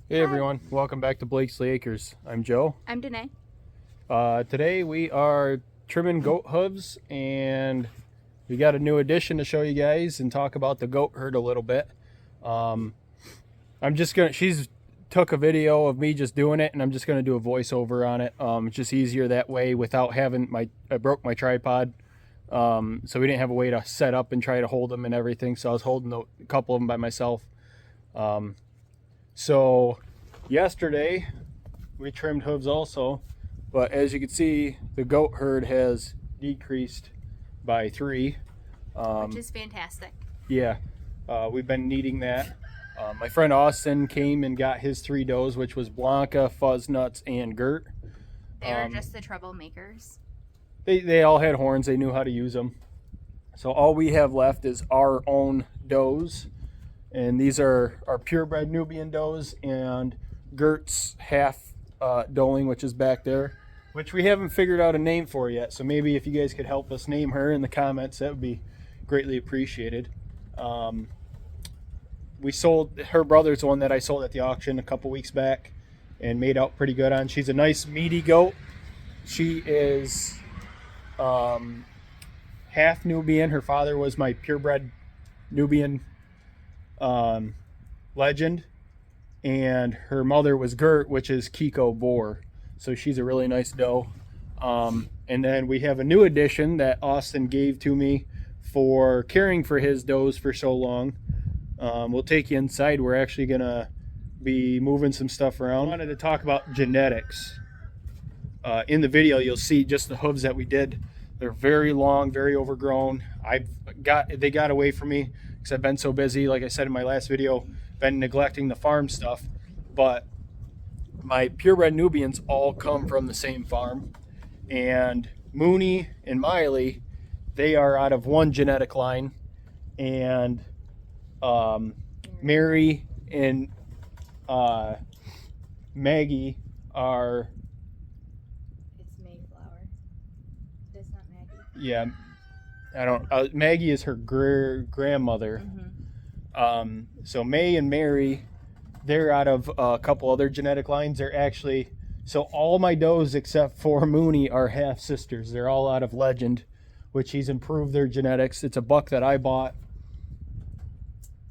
Hey everyone, welcome back to Blakeslee Acres. I'm Joe. I'm Danae. Today we are trimming goat hooves, and we got a new addition to show you guys and talk about the goat herd a little bit. She's took a video of me just doing it, and I'm just gonna do a voiceover on it. It's just easier that way without having I broke my tripod. So we didn't have a way to set up and try to hold them and everything. So I was holding a couple of them by myself. So yesterday we trimmed hooves also, but as you can see, the goat herd has decreased by 3. Which is fantastic. Yeah, we've been needing that. My friend Austin came and got his 3 does, which was Blanca, Fuzznuts, and Gert. They were just the troublemakers. They all had horns. They knew how to use them. So all we have left is our own does. And these are our purebred Nubian does and Gert's half doeling, which is back there, which we haven't figured out a name for yet. So maybe if you guys could help us name her in the comments, that would be greatly appreciated. We sold her brother's one that I sold at the auction a couple weeks back and made out pretty good on. She's a nice meaty goat. She is half Nubian. Her father was my purebred Nubian legend, and her mother was Gert, which is Kiko boar. So she's a really nice doe. And then we have a new addition that Austin gave to me for caring for his does for so long. We'll take you inside. We're actually gonna be moving some stuff around. I wanted to talk about genetics. In the video you'll see just the hooves that we did. They're very long, very overgrown. They got away from me because I've been so busy, like I said in my last video, been neglecting the farm stuff. But my purebred Nubians all come from the same farm, and Mooney and Miley, they are out of one genetic line, and Mary and Maggie are... It's Mayflower. That's not Maggie. Yeah, I don't. Maggie is her grandmother. Mm-hmm. So May and Mary, they're out of a couple other genetic lines. They're actually, so all my does except for Mooney are half sisters. They're all out of Legend, which he's improved their genetics. It's a buck that I bought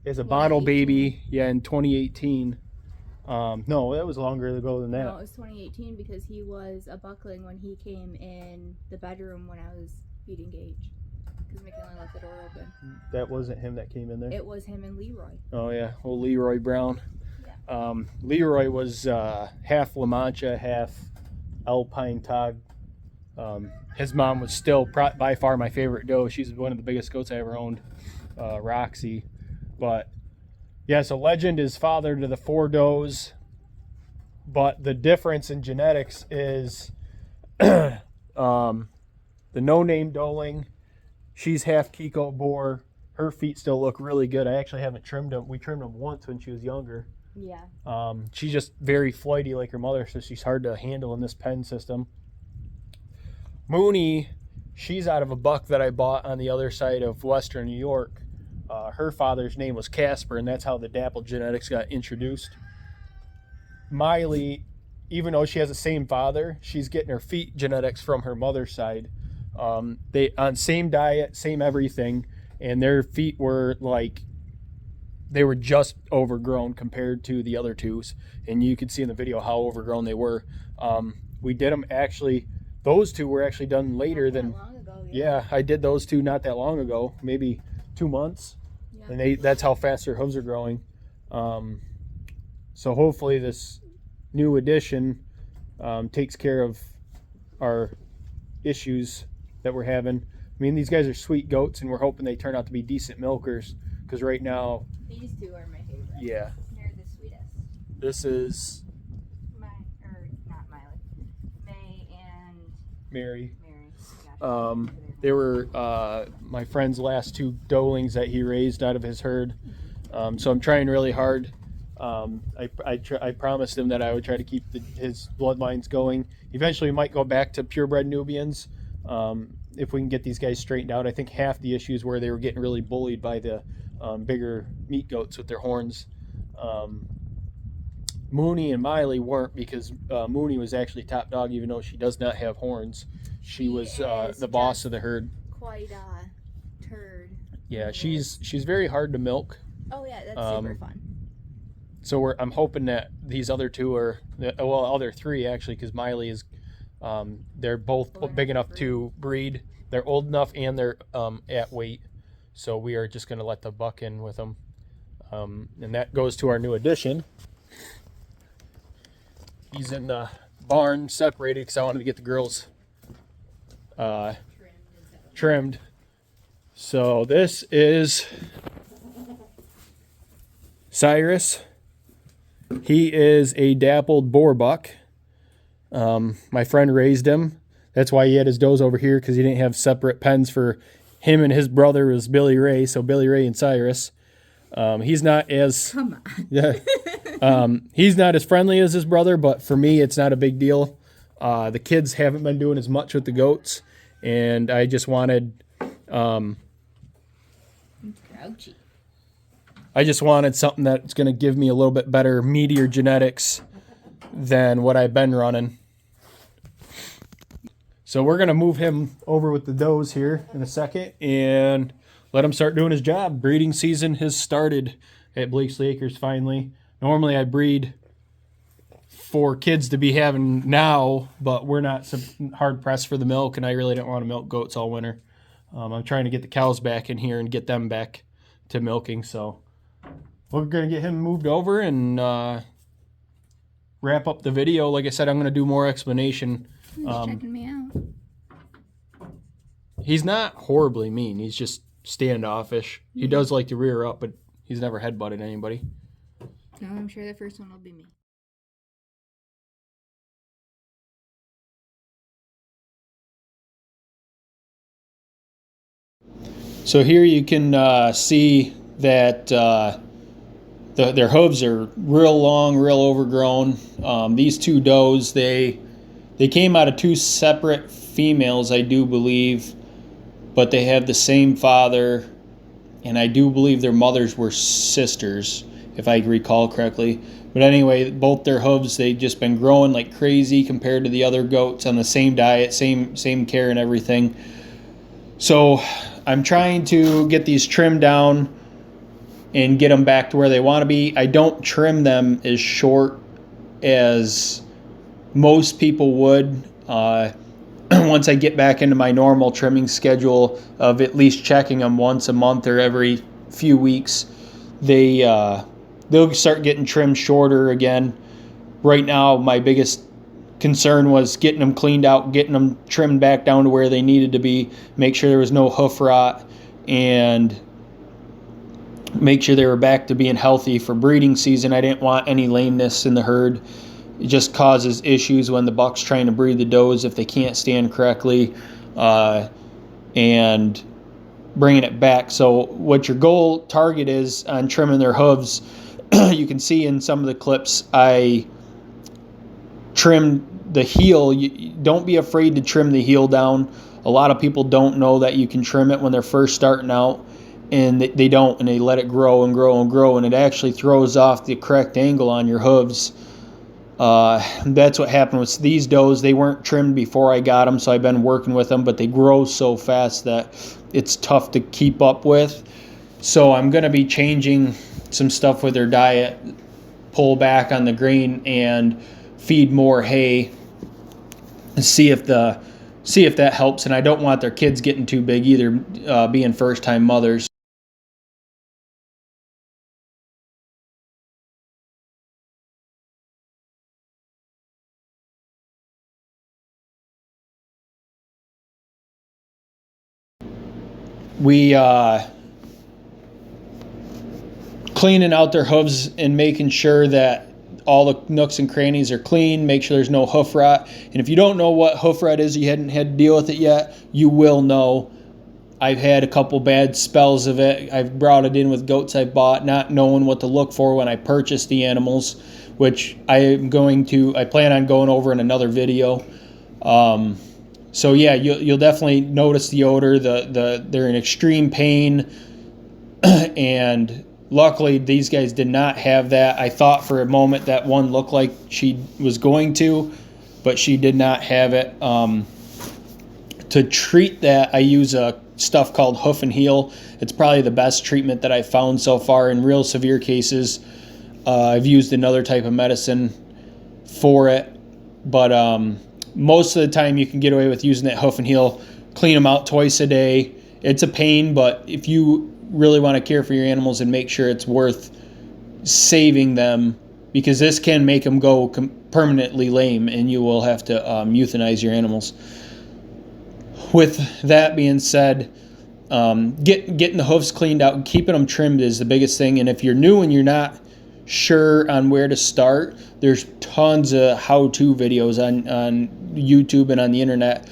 as a bottle baby, in 2018. No, that was longer ago than that. No, it was 2018 because he was a buckling when he came in the bedroom when I was feeding Gage. Because McKinley left the door open. That wasn't him that came in there? It was him and Leroy. Oh, yeah. Old Leroy Brown. Yeah. Leroy was half La Mancha, half Alpine Tog. His mom was still by far my favorite doe. She's one of the biggest goats I ever owned, Roxy. But, yeah, so Legend is father to the 4 does. But the difference in genetics is the no-name doeling. She's half Kiko boar. Her feet still look really good. I actually haven't trimmed them. We trimmed them once when she was younger. Yeah. She's just very flighty like her mother, so she's hard to handle in this pen system. Mooney, she's out of a buck that I bought on the other side of Western New York. Her father's name was Casper, and that's how the Dapple genetics got introduced. Miley, even though she has the same father, she's getting her feet genetics from her mother's side. They on same diet, same everything, and their feet were like, they were just overgrown compared to the other twos, and you could see in the video how overgrown they were. We did them actually, those 2 were actually done later than long ago, yeah, I did those 2 not that long ago, maybe 2 months. Yeah. And that's how fast their hooves are growing. So hopefully this new addition takes care of our issues that we're having. I mean, these guys are sweet goats, and we're hoping they turn out to be decent milkers, because right now... These 2 are my favorite. Yeah. They're the sweetest. This is... Not Miley. May and... Mary. Gotcha. They were my friend's last 2 doelings that he raised out of his herd. So I'm trying really hard. I promised him that I would try to keep his bloodlines going. Eventually we might go back to purebred Nubians if we can get these guys straightened out. I think half the issues were they were getting really bullied by the bigger meat goats with their horns. Mooney and Miley weren't, because Mooney was actually top dog, even though she does not have horns. She was the boss of the herd. Quite a turd. Yeah, she's very hard to milk. Oh yeah, that's super fun. So I'm hoping that these other two are, well, other three actually, because Miley is, they're both big enough to breed. They're old enough and they're at weight. So we are just going to let the buck in with them. And that goes to our new addition. He's in the barn separated because I wanted to get the girls trimmed. So this is Cyrus. He is a dappled boar buck. My friend raised him. That's why he had his does over here, because he didn't have separate pens for him, and his brother was Billy Ray. So Billy Ray and Cyrus. He's not as he's not as friendly as his brother, but for me, it's not a big deal. The kids haven't been doing as much with the goats, and I just wanted. Grouchy. I just wanted something that's going to give me a little bit better, meatier genetics than what I've been running. So we're going to move him over with the does here in a second and let him start doing his job. Breeding season has started at Blakeslee Acres finally. Normally I breed for kids to be having now, but we're not so hard pressed for the milk, and I really don't want to milk goats all winter. I'm trying to get the cows back in here and get them back to milking, so we're going to get him moved over and wrap up the video. Like I said, I'm going to do more explanation. He's checking me out. He's not horribly mean. He's just standoffish. He does like to rear up, but he's never headbutted anybody. No, I'm sure the first one will be me. So here you can see that their hooves are real long, real overgrown. These two does, they came out of two separate females, I do believe, but they have the same father, and I do believe their mothers were sisters, if I recall correctly. But anyway, both their hooves, they've just been growing like crazy compared to the other goats on the same diet, same care and everything. So I'm trying to get these trimmed down and get them back to where they want to be. I don't trim them as short as most people would. Once I get back into my normal trimming schedule of at least checking them once a month or every few weeks, they'll start getting trimmed shorter again. Right now, my biggest concern was getting them cleaned out, getting them trimmed back down to where they needed to be, make sure there was no hoof rot, and make sure they were back to being healthy for breeding season. I didn't want any lameness in the herd. It just causes issues when the buck's trying to breed the does if they can't stand correctly, and bringing it back. So what your goal target is on trimming their hooves, you can see in some of the clips I trimmed the heel. Don't be afraid to trim the heel down. A lot of people don't know that you can trim it when they're first starting out, and they don't, and they let it grow and grow and grow, and it actually throws off the correct angle on your hooves. That's what happened with these does. They weren't trimmed before I got them, so I've been working with them, but they grow so fast that it's tough to keep up with. So I'm going to be changing some stuff with their diet, pull back on the grain, and feed more hay, and see if that helps. And I don't want their kids getting too big either, being first-time mothers. We cleaning out their hooves and making sure that all the nooks and crannies are clean, make sure there's no hoof rot. And if you don't know what hoof rot is, you hadn't had to deal with it yet, you will know. I've had a couple bad spells of it. I've brought it in with goats I bought, not knowing what to look for when I purchased the animals, which I plan on going over in another video. So yeah, you'll definitely notice the odor. They're in extreme pain, and luckily, these guys did not have that. I thought for a moment that one looked like she was going to, but she did not have it. To treat that, I use a stuff called Hoof and Heel. It's probably the best treatment that I've found so far in real severe cases. I've used another type of medicine for it, but most of the time you can get away with using that Hoof and Heel. Clean them out twice a day. It's a pain, but if you really want to care for your animals and make sure it's worth saving them, because this can make them go permanently lame and you will have to euthanize your animals. With that being said, getting the hoofs cleaned out and keeping them trimmed is the biggest thing. And if you're new and you're not sure on where to start, there's tons of how-to videos on YouTube and on the internet.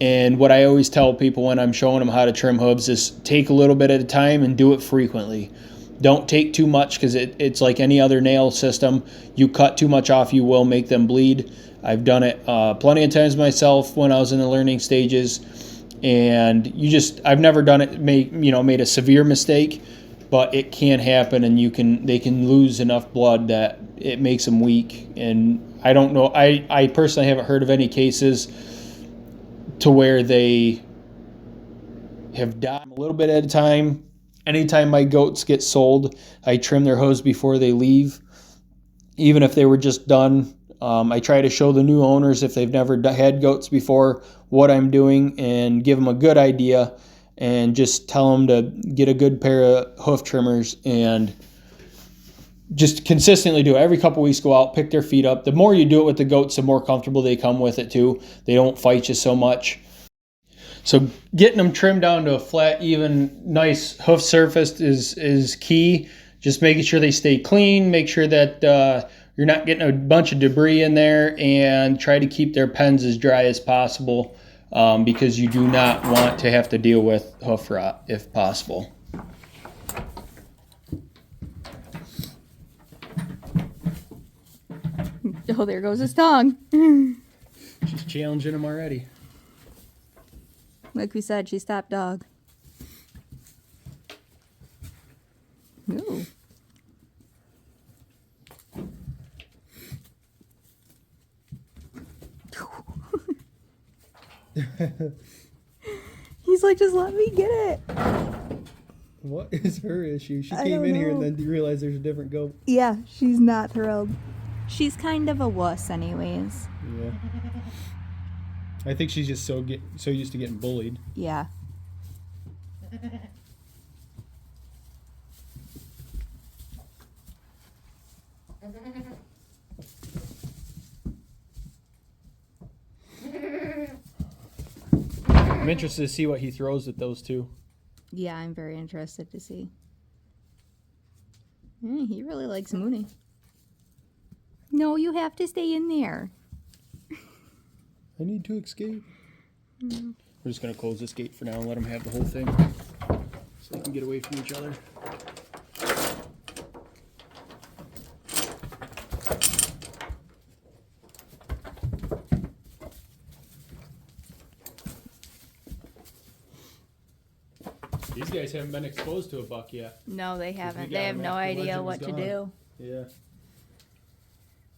And what I always tell people when I'm showing them how to trim hooves is take a little bit at a time and do it frequently. Don't take too much, because it's like any other nail system. You cut too much off, you will make them bleed. I've done it plenty of times myself when I was in the learning stages, and I've never done it made a severe mistake, but it can happen, and they can lose enough blood that it makes them weak. And I don't know, I personally haven't heard of any cases to where they have died a little bit at a time. Anytime my goats get sold, I trim their hooves before they leave, even if they were just done. I try to show the new owners, if they've never had goats before, what I'm doing and give them a good idea, and just tell them to get a good pair of hoof trimmers and just consistently do it. Every couple weeks, go out, pick their feet up. The more you do it with the goats, the more comfortable they come with it too. They don't fight you so much. So getting them trimmed down to a flat, even, nice hoof surface is key. Just making sure they stay clean, make sure that you're not getting a bunch of debris in there, and try to keep their pens as dry as possible, because you do not want to have to deal with hoof rot if possible. Oh, there goes his tongue. She's challenging him already. Like we said, she's top dog. Ooh. He's like, just let me get it. What is her issue? She I came don't in here and know. then realized there's a different goat. Yeah, she's not thrilled. She's kind of a wuss anyways. Yeah. I think she's just so used to getting bullied. Yeah. I'm interested to see what he throws at those two. Yeah, I'm very interested to see. He really likes Mooney. No, you have to stay in there. I need to escape. We're just going to close this gate for now and let them have the whole thing so they can get away from each other. These guys haven't been exposed to a buck yet. No, they haven't. got They have him no after idea Legend what was to gone. do. Yeah.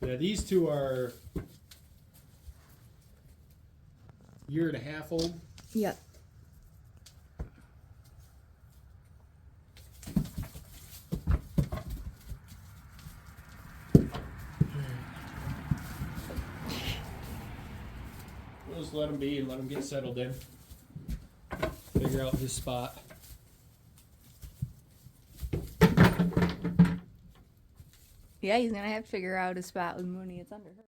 Yeah, these two are a year and a half old. Yep. We'll just let him be and let him get settled in. Figure out his spot. Yeah, he's gonna have to figure out his spot with Mooney. It's under her.